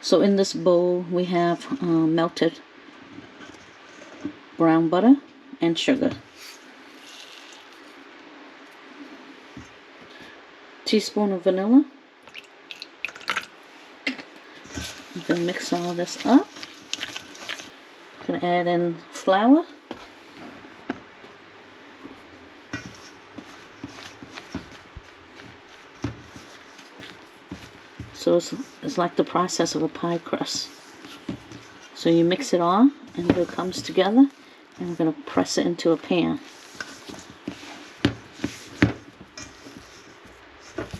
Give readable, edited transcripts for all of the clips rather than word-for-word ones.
So in this bowl we have melted brown butter and sugar. Teaspoon of vanilla. I'm going to mix all this up. I'm going to add in flour. So it's like the process of a pie crust. So you mix it all until it comes together, and we're going to press it into a pan.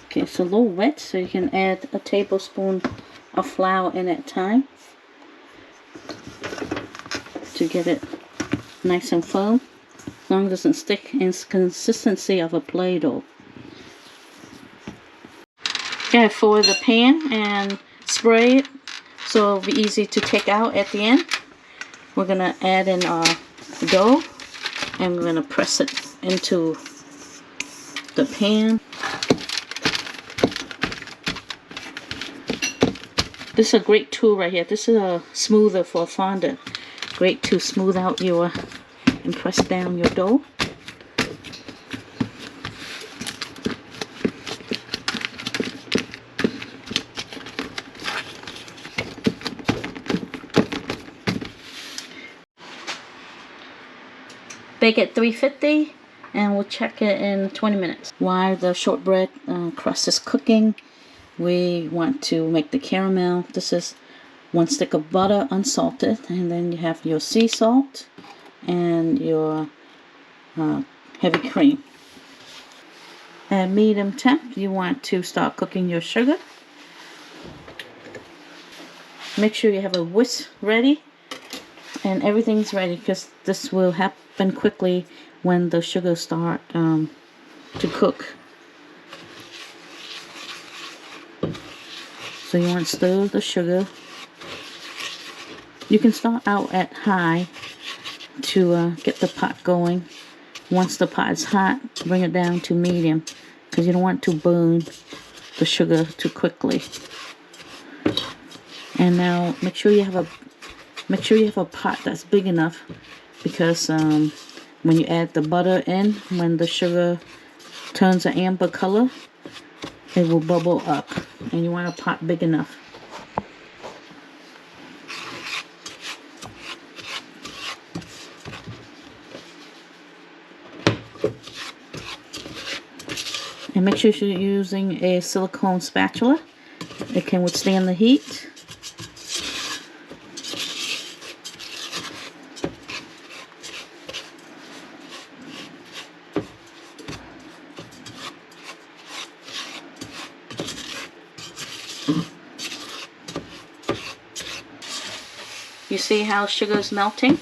Okay, it's a little wet, so you can add a tablespoon of flour in at a time to get it nice and firm, as long as it doesn't stick, in consistency of a Play-Doh. Okay, for the pan and spray it so it'll be easy to take out at the end. We're going to add in our dough, and we're going to press it into the pan. This is a great tool right here. This is a smoother for fondant. Great to smooth out your and press down your dough. Bake at 350, and we'll check it in 20 minutes. While the shortbread crust is cooking, we want to make the caramel. This is 1 stick of butter, unsalted, and then you have your sea salt and your heavy cream. At medium temp, you want to start cooking your sugar. Make sure you have a whisk ready and everything's ready, because this will happen quickly when the sugar start to cook. So you want to stir the sugar. You can start out at high to get the pot going. Once the pot is hot, bring it down to medium, because you don't want to burn the sugar too quickly. And now make sure you have a pot that's big enough, because when you add the butter in, when the sugar turns an amber color, it will bubble up, and you want a pot big enough. And make sure you're using a silicone spatula. It can withstand the heat. You see how sugar is melting?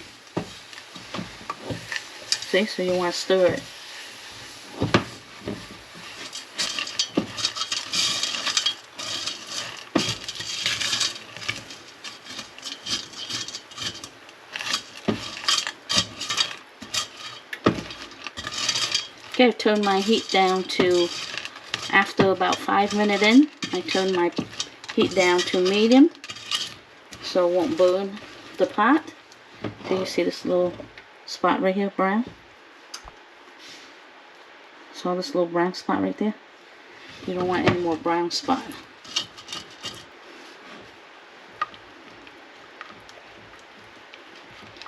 See, so you want to stir it. Okay, I turned my heat down to, after about 5 minutes in, I turned my heat down to medium, so it won't burn the pot. Do you see this little spot right here, brown? Saw this little brown spot right there? You don't want any more brown spot.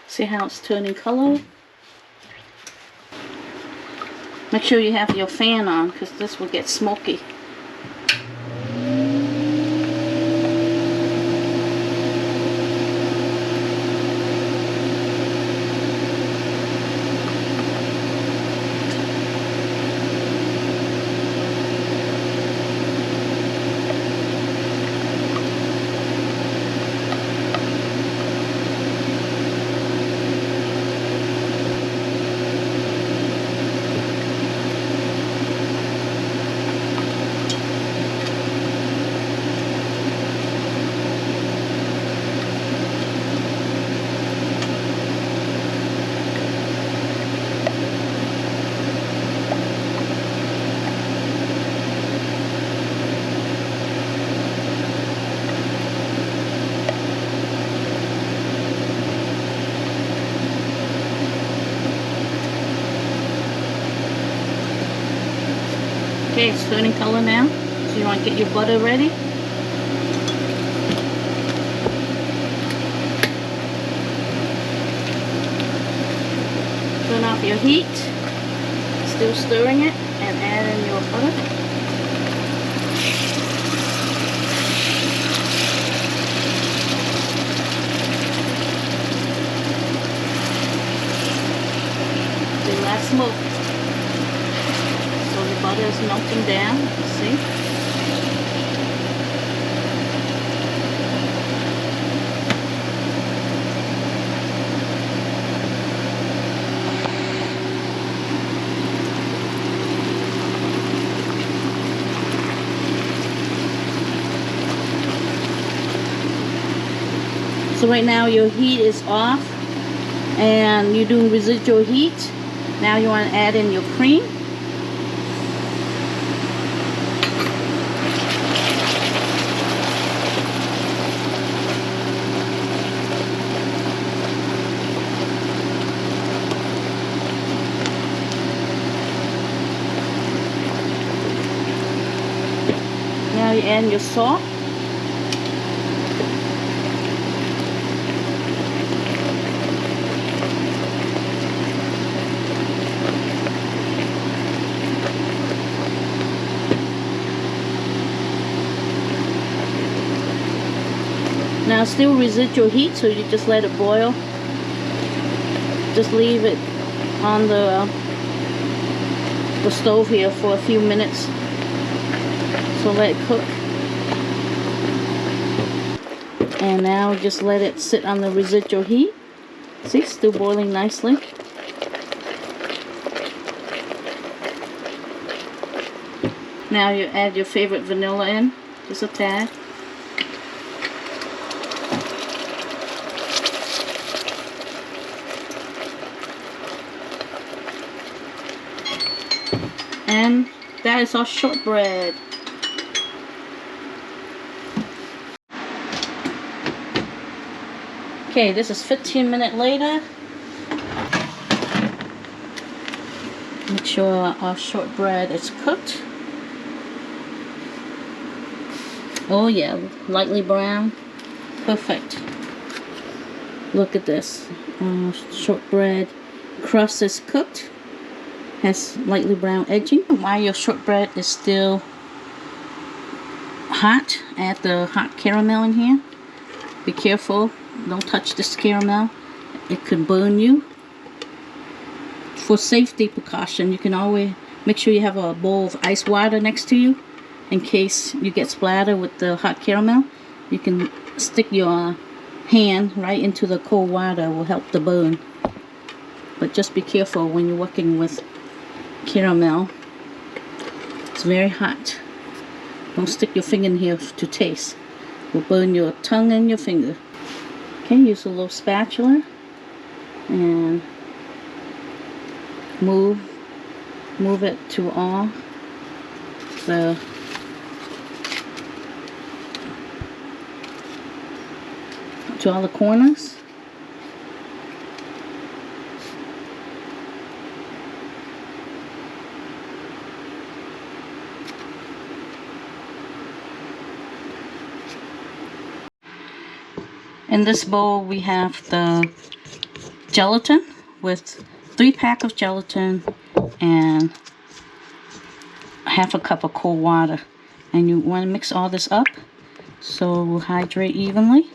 See how it's turning color? Make sure you have your fan on, because this will get smoky. Okay, it's turning color now. So you want to get your butter ready. Turn off your heat. Still stirring it, and add in your butter. The last smoke. So the butter is melting down, see? So right now your heat is off and you're doing residual heat. Now you want to add in your cream. Now you add your salt. Now still residual heat, so you just let it boil. Just leave it on the stove here for a few minutes. So let it cook. And now just let it sit on the residual heat. See, still boiling nicely. Now you add your favorite vanilla in, just a tad. And that is our shortbread. Okay, this is 15 minutes later. Make sure our shortbread is cooked. Oh yeah, lightly brown. Perfect. Look at this. Shortbread crust is cooked. Has lightly brown edging. While your shortbread is still hot, add the hot caramel in here. Be careful, don't touch this caramel. It could burn you. For safety precaution, you can always make sure you have a bowl of ice water next to you in case you get splattered with the hot caramel. You can stick your hand right into the cold water, will help the burn. But just be careful when you're working with caramel. It's very hot. Don't stick your finger in here to taste. It will burn your tongue and your finger. Okay, use a little spatula and move it to all the corners. In this bowl we have the gelatin with 3 packs of gelatin and half a cup of cold water. And you want to mix all this up so it will hydrate evenly.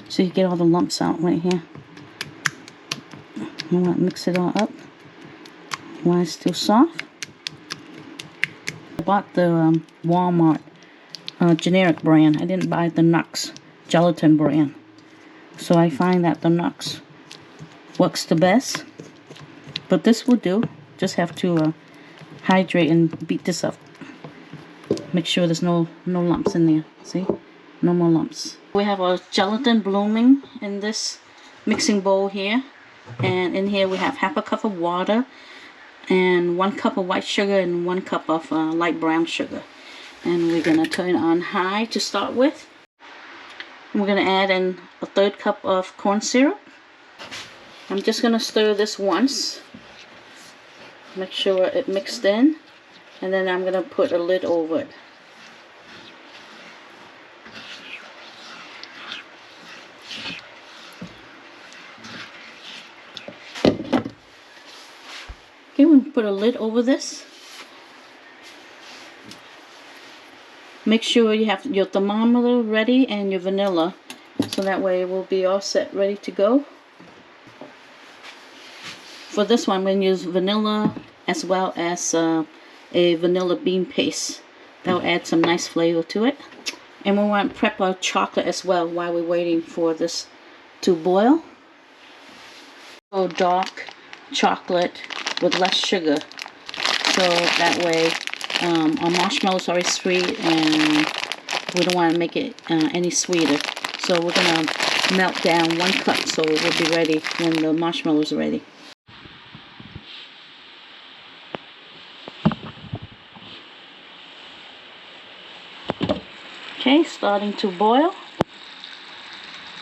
So you get all the lumps out right here. You want to mix it all up while it's still soft. I bought the Walmart generic brand. I didn't buy the Nux gelatin brand. So I find that the Nux works the best. But this will do. Just have to hydrate and beat this up. Make sure there's no lumps in there. See? No more lumps. We have our gelatin blooming in this mixing bowl here. And in here we have half a cup of water and 1 cup of white sugar and 1 cup of light brown sugar. And we're going to turn it on high to start with. We're going to add in a 1/3 cup of corn syrup. I'm just going to stir this once Make sure it mixed in, and then I'm gonna put a lid over it. Okay, we put a lid over this. Make sure you have your thermometer ready and your vanilla, so that way it will be all set, ready to go. For this one, I'm going to use vanilla as well as a vanilla bean paste. That will add some nice flavor to it. And we want to prep our chocolate as well while we're waiting for this to boil. So dark chocolate with less sugar, so that way our marshmallow is already sweet and we don't want to make it any sweeter. So we're going to melt down 1 cup so it will be ready when the marshmallow is ready. Okay, starting to boil.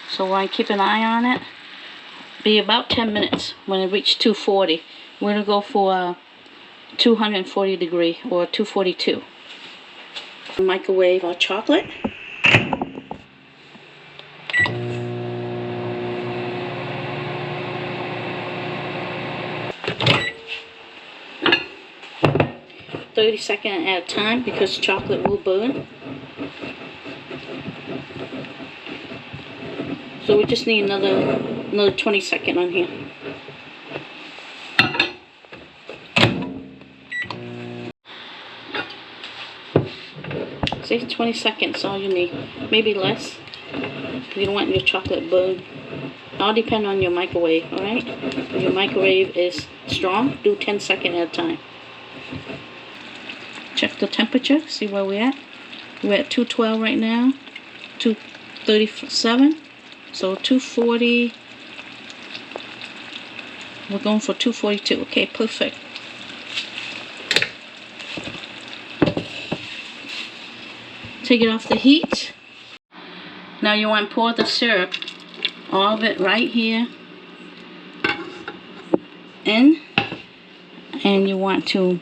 So we're going to keep an eye on it. Be about 10 minutes. When it reaches 240, we're going to go for 240 degree or 242. Microwave our chocolate. $30 at a time because chocolate will burn. So we just need another 20 seconds on here. See, 20 seconds all you need. Maybe less. You don't want your chocolate burned. All depend on your microwave, alright? If your microwave is strong, do 10 seconds at a time. Check the temperature, see where we're at. We're at 212 right now. 237. So 240. We're going for 242. Okay, perfect. Take it off the heat. Now you want to pour the syrup, all of it right here in, and you want to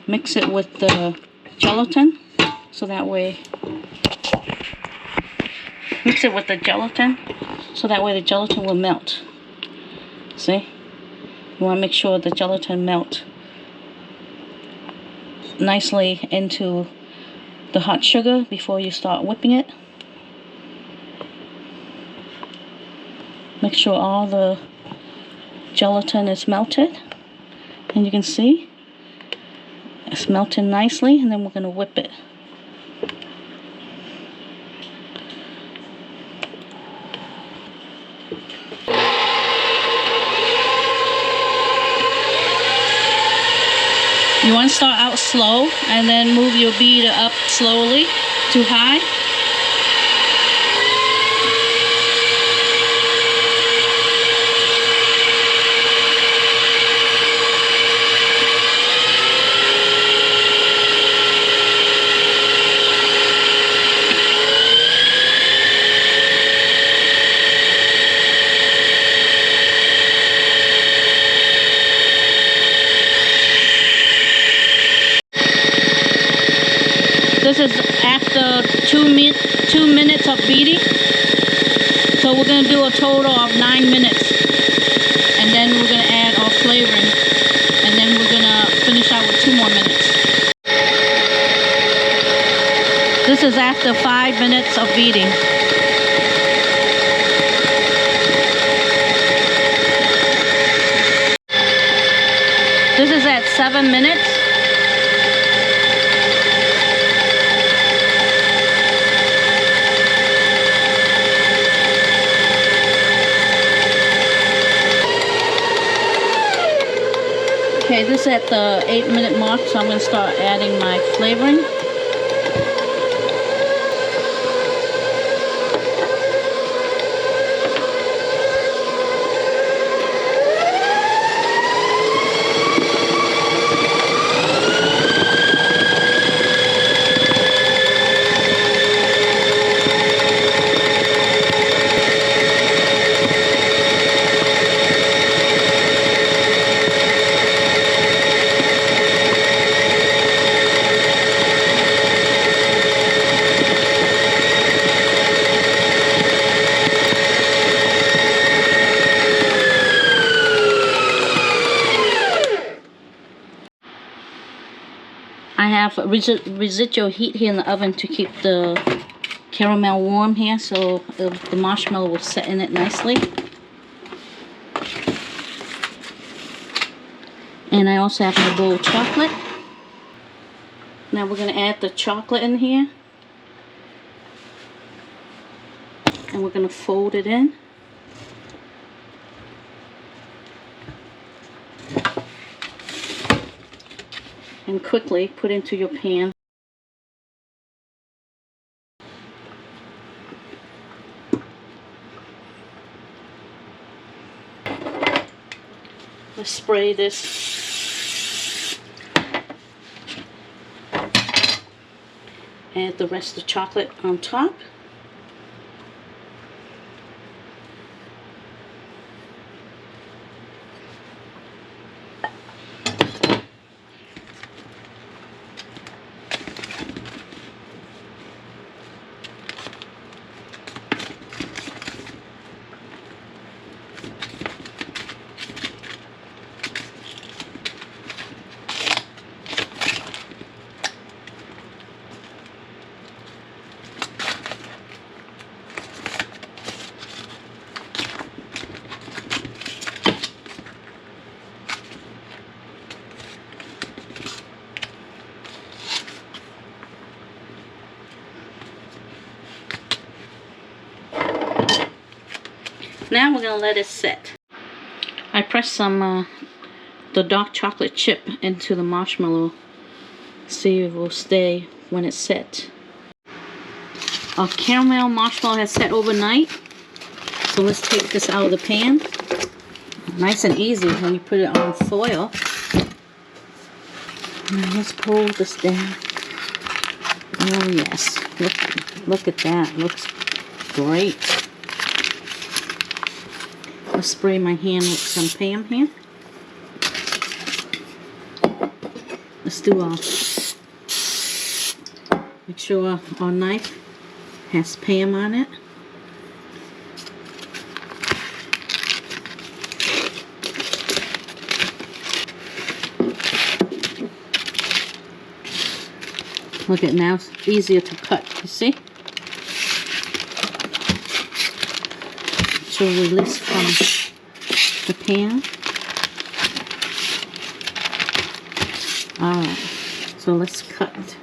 mix it with the gelatin, so that way the gelatin will melt. See? You want to make sure the gelatin melt nicely into the hot sugar before you start whipping it. Make sure all the gelatin is melted, and you can see it's melting nicely, and then we're going to whip it. You want to start out slow and then move your beater up slowly to high. This is after 2 minutes of beating. So we're going to do a total of 9 minutes. And then we're going to add our flavoring. And then we're going to finish out with 2 more minutes. This is after 5 minutes of beating. This is at 7 minutes. Okay, this is at the 8-minute mark, so I'm going to start adding my flavoring. have residual heat here in the oven to keep the caramel warm here, so the marshmallow will set in it nicely. And I also have my bowl of chocolate. Now we're going to add the chocolate in here. And we're going to fold it in. And quickly put into your pan. Let's spray this. Add the rest of the chocolate on top. Now we're going to let it set. I pressed some the dark chocolate chip into the marshmallow. See if it will stay when it's set. Our caramel marshmallow has set overnight. So let's take this out of the pan. Nice and easy when you put it on foil. Now let's pull this down. Oh yes, look at that. Looks great. I'll spray my hand with some Pam here. Let's do make sure our knife has Pam on it. Look at now, it's easier to cut, you see? To release from the pan. Alright, so let's cut.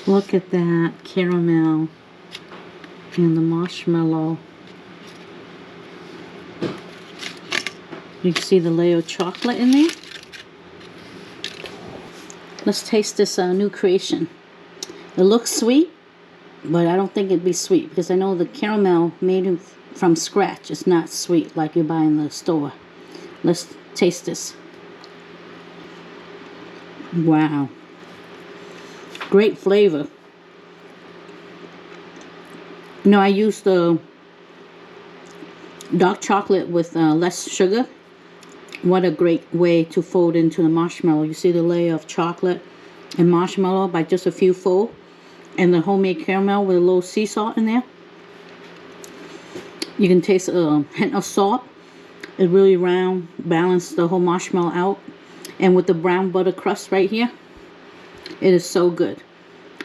Look at that caramel and the marshmallow. You can see the layer of chocolate in there. Let's taste this new creation. It looks sweet, but I don't think it'd be sweet because I know the caramel made from scratch is not sweet like you buy in the store. Let's taste this. Wow. Great flavor. You know, I used the dark chocolate with less sugar. What a great way to fold into the marshmallow. You see the layer of chocolate and marshmallow by just a few fold. And the homemade caramel with a little sea salt in there. You can taste a hint of salt. It really balanced the whole marshmallow out. And with the brown butter crust right here. It is so good.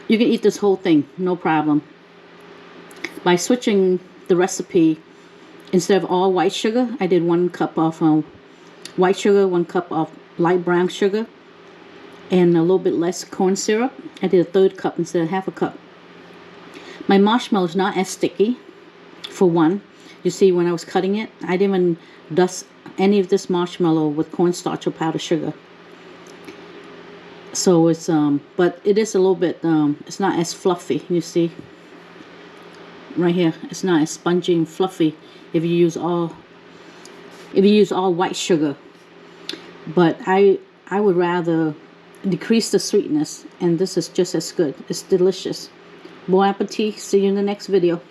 You can eat this whole thing, no problem. By switching the recipe, instead of all white sugar, I did 1 cup of white sugar, 1 cup of light brown sugar, and a little bit less corn syrup. I did a 1/3 cup instead of 1/2 cup. My marshmallow is not as sticky, for one. You see when I was cutting it, I didn't even dust any of this marshmallow with cornstarch or powdered sugar. So it's but it is a little bit it's not as fluffy. You see right here, it's not as spongy and fluffy if you use all white sugar. But I would rather decrease the sweetness, and this is just as good. It's delicious. Bon appetit. See you in the next video.